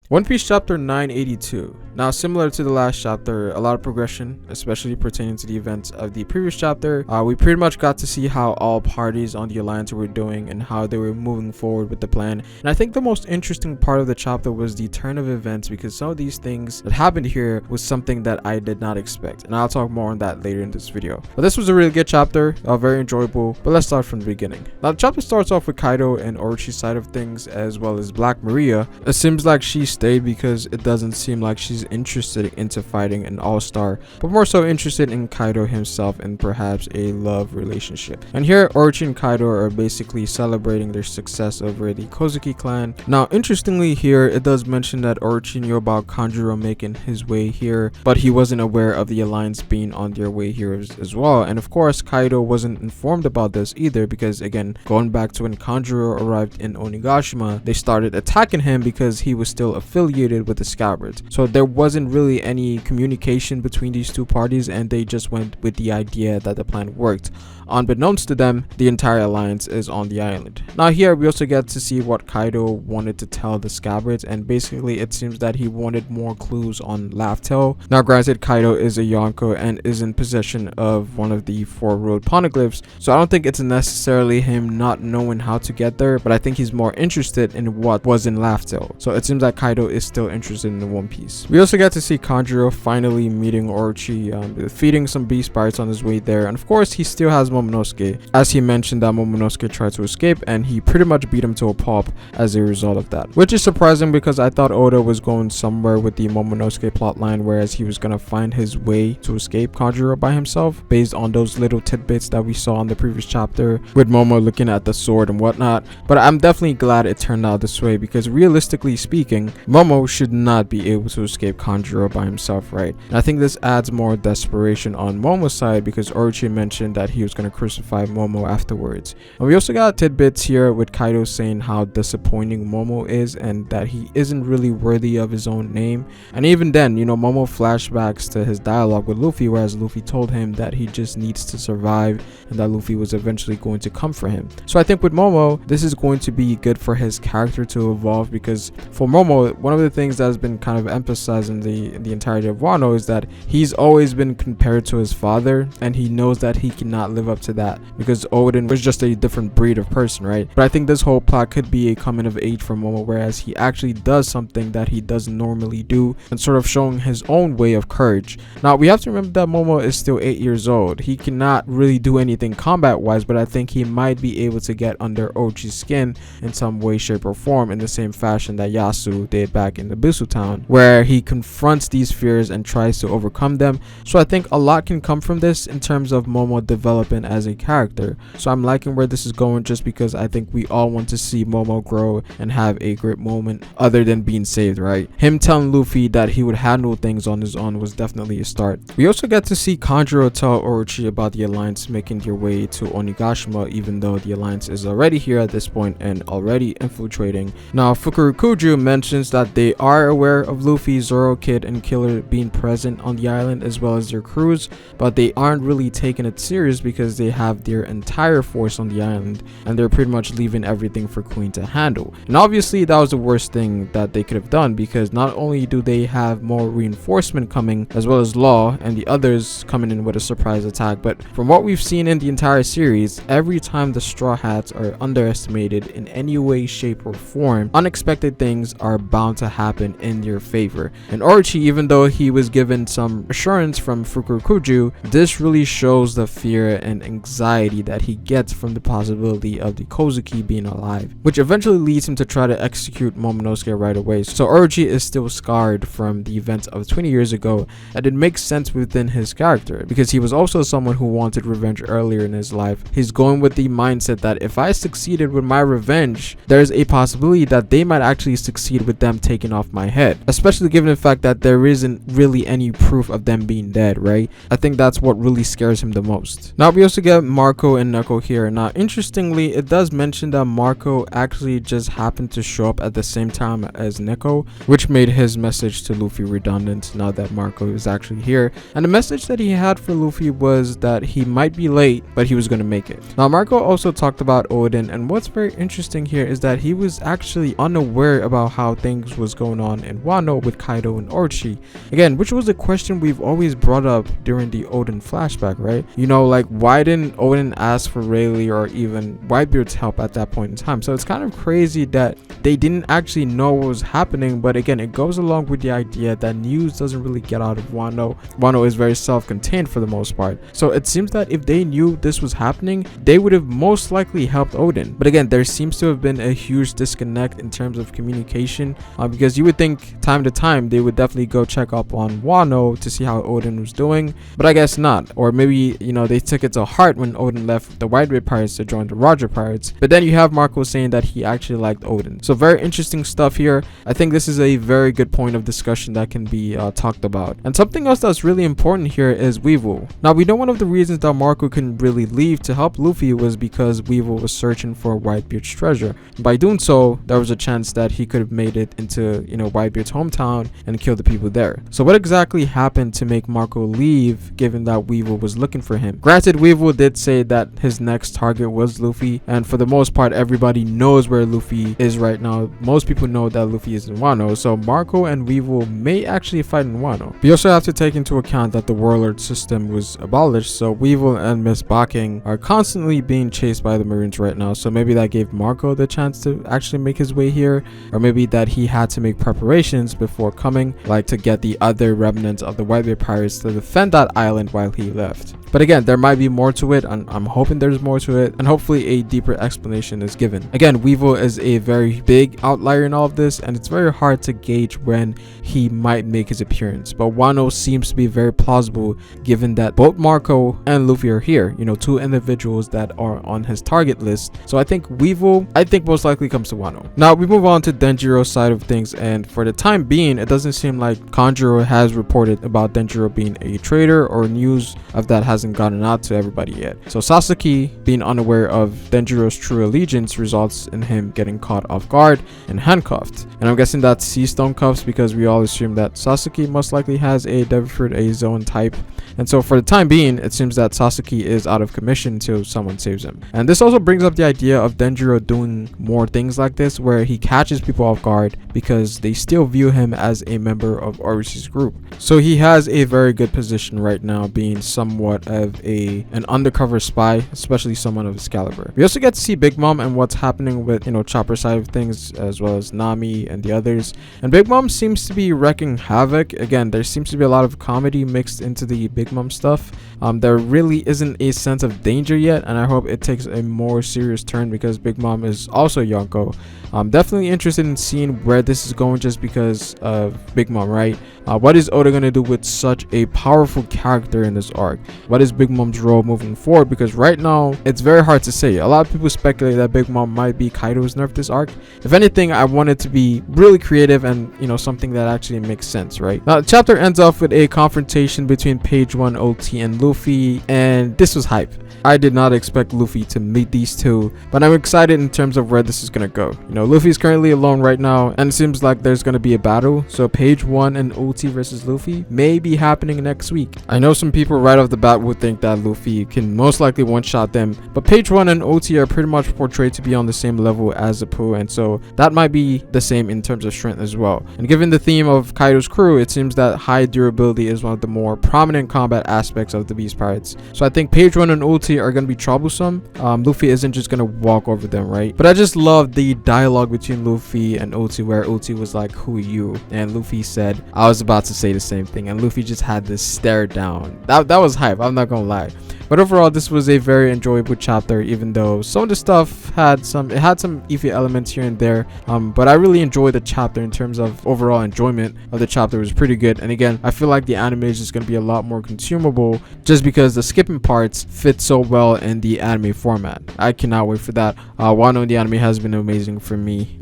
One Piece Chapter 982. Now, similar to the last chapter, a lot of progression, especially pertaining to the events of the previous chapter. We pretty much got to see how all parties on the alliance were doing and how they were moving forward with the plan. And I think the most interesting part of the chapter was the turn of events, because some of these things that happened here was something that I did not expect, and I'll talk more on that later in this video. But this was a really good chapter, very enjoyable. But let's start from the beginning. Now, the chapter starts off with Kaido and Orochi's side of things, as well as Black Maria. It seems like she stayed because it doesn't seem like she's interested into fighting an all-star, but more so interested in Kaido himself and perhaps a love relationship. And here Orochi and Kaido are basically celebrating their success over the Kozuki clan. Now, interestingly, here it does mention that Orochi knew about Kanjuro making his way here, but he wasn't aware of the alliance being on their way here as well. And of course, Kaido wasn't informed about this either, because again, going back to when Kanjuro arrived in Onigashima, they started attacking him because he was still affiliated with the Scabbards. So there wasn't really any communication between these two parties, and they just went with the idea that the plan worked. Unbeknownst to them, the entire alliance is on the island. Now here we also get to see what Kaido wanted to tell the Scabbards, and basically it seems that he wanted more clues on Laugh Tale. Now granted, Kaido is a Yonko and is in possession of one of the 4 road poneglyphs, so I don't think it's necessarily him not knowing how to get there, but I think he's more interested in what was in Laugh Tale. So it seems that Kaido is still interested in the One Piece. We also get to see Kanjuro finally meeting Orochi, defeating some beast pirates on his way there, and of course he still has Momonosuke, as he mentioned that Momonosuke tried to escape and he pretty much beat him to a pulp as a result of that, which is surprising because I thought Oda was going somewhere with the Momonosuke plotline, whereas he was gonna find his way to escape Kanjuro by himself based on those little tidbits that we saw in the previous chapter with Momo looking at the sword and whatnot. But I'm definitely glad it turned out this way, because realistically speaking, Momo should not be able to escape Kanjuro by himself, right? And I think this adds more desperation on Momo's side, because Orochi mentioned that he was going to crucify Momo afterwards. And we also got tidbits here with Kaido saying how disappointing Momo is and that he isn't really worthy of his own name. And even then, you know, Momo flashbacks to his dialogue with Luffy, whereas Luffy told him that he just needs to survive and that Luffy was eventually going to come for him. So I think with Momo, this is going to be good for his character to evolve, because for Momo, one of the things that has been kind of emphasized in the entirety of Wano is that he's always been compared to his father, and he knows that he cannot live up to that because Odin was just a different breed of person, right? But I think this whole plot could be a coming of age for Momo, whereas he actually does something that he doesn't normally do and sort of showing his own way of courage. Now we have to remember that Momo is still 8 years old. He cannot really do anything combat wise, but I think he might be able to get under Orochi's skin in some way, shape or form, in the same fashion that Yasu did back in the Bisu town, where he confronts these fears and tries to overcome them. So I think a lot can come from this in terms of Momo developing as a character. So I'm liking where this is going, just because I think we all want to see Momo grow and have a great moment other than being saved, right? Him telling Luffy that he would handle things on his own was definitely a start. We also get to see Kanjuro tell Orochi about the alliance making their way to Onigashima, even though the alliance is already here at this point and already infiltrating. Now Fukurokuju mentions that they are aware of Luffy, Zoro, Kid and Killer being present on the island as well as their crews, but they aren't really taking it serious because they have their entire force on the island and they're pretty much leaving everything for Queen to handle. And obviously that was the worst thing that they could have done, because not only do they have more reinforcement coming as well as Law and the others coming in with a surprise attack, but from what we've seen in the entire series, every time the Straw Hats are underestimated in any way, shape or form, unexpected things are bound to happen in their favor. And Orochi, even though he was given some assurance from Fukurokuju, this really shows the fear and anxiety that he gets from the possibility of the Kozuki being alive, which eventually leads him to try to execute Momonosuke right away. So Orochi is still scarred from the events of 20 years ago, and it makes sense within his character because he was also someone who wanted revenge earlier in his life. He's going with the mindset that if I succeeded with my revenge, there's a possibility that they might actually succeed with them taking off my head, especially given the fact that there isn't really any proof of them being dead, right? I think that's what really scares him the most. Now we also get Marco and Knuckle here. Now interestingly, it does mention that Marco actually just happened to show up at the same time as Neko, which made his message to Luffy redundant now that Marco is actually here. And the message that he had for Luffy was that he might be late, but he was going to make it. Now Marco also talked about Odin, and what's very interesting here is that he was actually unaware about how things things was going on in Wano with Kaido and Orochi. Again, which was a question we've always brought up during the Oden flashback, right? You know, like, why didn't Oden ask for Rayleigh or even Whitebeard's help at that point in time? So it's kind of crazy that they didn't actually know what was happening. But again, it goes along with the idea that news doesn't really get out of Wano. Wano is very self-contained for the most part. So it seems that if they knew this was happening, they would have most likely helped Oden. But again, there seems to have been a huge disconnect in terms of communication, because you would think time to time they would definitely go check up on Wano to see how Oden was doing, but I guess not. Or maybe, you know, they took it to heart when Oden left the Whitebeard Pirates to join the Roger Pirates. But then you have Marco saying that he actually liked Oden. So very interesting stuff here. I think this is a very good point of discussion that can be talked about. And something else that's really important here is Weevil. Now, we know one of the reasons that Marco couldn't really leave to help Luffy was because Weevil was searching for Whitebeard's treasure. By doing so, there was a chance that he could have made it into, you know, Whitebeard's hometown and killed the people there. So what exactly happened to make Marco leave, given that Weevil was looking for him? Granted, Weevil did say that his next target was Luffy, and for the most part, everybody knows where Luffy is right now. Most people know that Luffy is in Wano, so Marco and Weevil may actually fight in Wano. We also have to take into account that the warlord system was abolished, so Weevil and Miss Baking are constantly being chased by the Marines right now. So maybe that gave Marco the chance to actually make his way here, or maybe that he had to make preparations before coming, like to get the other remnants of the Whitebeard Pirates to defend that island while he left. But again, there might be more to it, and I'm hoping there's more to it, and hopefully a deeper explanation is given. Again, Weevil is a very big outlier in all of this, and it's very hard to gauge when he might make his appearance. But Wano seems to be very plausible, given that both Marco and Luffy are here, you know, two individuals that are on his target list. So I think Weevil, most likely comes to Wano. Now we move on to Denjiro's side of things, and for the time being, it doesn't seem like Kanjuro has reported about Denjiro being a traitor, or news of that hasn't gotten out to everybody yet. So Sasaki being unaware of Denjiro's true allegiance results in him getting caught off guard and handcuffed. And I'm guessing that's sea stone cuffs, because we all assume that Sasaki most likely has a Devil a zone type. And so for the time being, it seems that Sasaki is out of commission until someone saves him. And this also brings up the idea of Denjiro doing more things like this, where he catches people off guard because they still view him as a member of Orochi's group. So he has a very good position right now, being somewhat of an undercover spy, especially someone of his caliber. We also get to see Big Mom and what's happening with, you know, Chopper side of things, as well as Nami and the others. And Big Mom seems to be wreaking havoc. Again, there seems to be a lot of comedy mixed into the Big Mom stuff. There really isn't a sense of danger yet, and I hope it takes a more serious turn, because Big Mom is also Yonko. I'm definitely interested in seeing where this is going, just because of Big Mom, right? What is Oda gonna do with such a powerful character in this arc? What is Big Mom's role moving forward? Because right now, it's very hard to say. A lot of people speculate that Big Mom might be Kaido's nerf this arc. If anything, I want it to be really creative and, you know, something that actually makes sense, right? Now, the chapter ends off with a confrontation between Page 1 Ulti and Luffy, and this was hype. I did not expect Luffy to meet these two, but I'm excited in terms of where this is gonna go. You know, Luffy is currently alone right now, and it seems like there's gonna be a battle. So Page 1 and Ulti versus Luffy may be happening next week. I know some people right off the bat would think that Luffy can most likely one-shot them, but Page 1 and Ulti are pretty much portrayed to be on the same level as Apu, and so that might be the same in terms of strength as well. And given the theme of Kaido's crew, it seems that high durability is one of the more prominent combat aspects of the Beast Pirates. So I think Page 1 and Ulti are going to be troublesome. Luffy isn't just going to walk over them, right? But I just love the dialogue between Luffy and Ulti, where Ulti was like, "Who are you?" And Luffy said, "I was about to say the same thing." And Luffy just had this stare down. That was hype, I'm not gonna lie. But overall, this was a very enjoyable chapter, even though some of the stuff had some iffy elements here and there. But I really enjoyed the chapter in terms of overall enjoyment of the chapter. It was pretty good. And again, I feel like the anime is just going to be a lot more consumable, just because the skipping parts fit so well in the anime format. I cannot wait for that. Wano in the anime has been amazing for me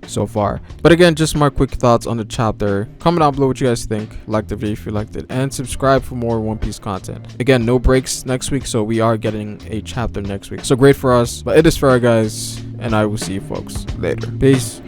so far. But again, just my quick thoughts on the chapter. Comment down below what you guys think. Like the video if you liked it, and subscribe for more One Piece content. Again, no breaks next week, so we are getting a chapter next week. So great for us, but it is fair, guys, and I will see you folks later. Peace.